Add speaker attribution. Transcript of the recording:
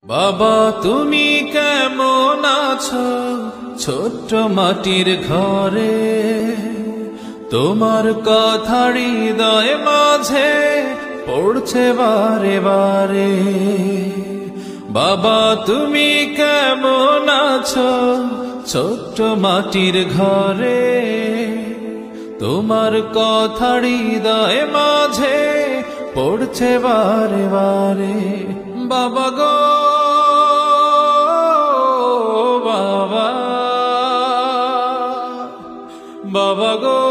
Speaker 1: বাবা তুমি কেমন আছো ছোট্ট মাটির ঘরে, তোমার কথা হৃদয় মাঝে পড়ছে বারে বারে। বাবা তুমি কেমন আছো ছোট্ট মাটির ঘরে, তোমার কথা হৃদয় মাঝে পড়ছে বারে বারে। বাবা গো বাবা, বাবা গো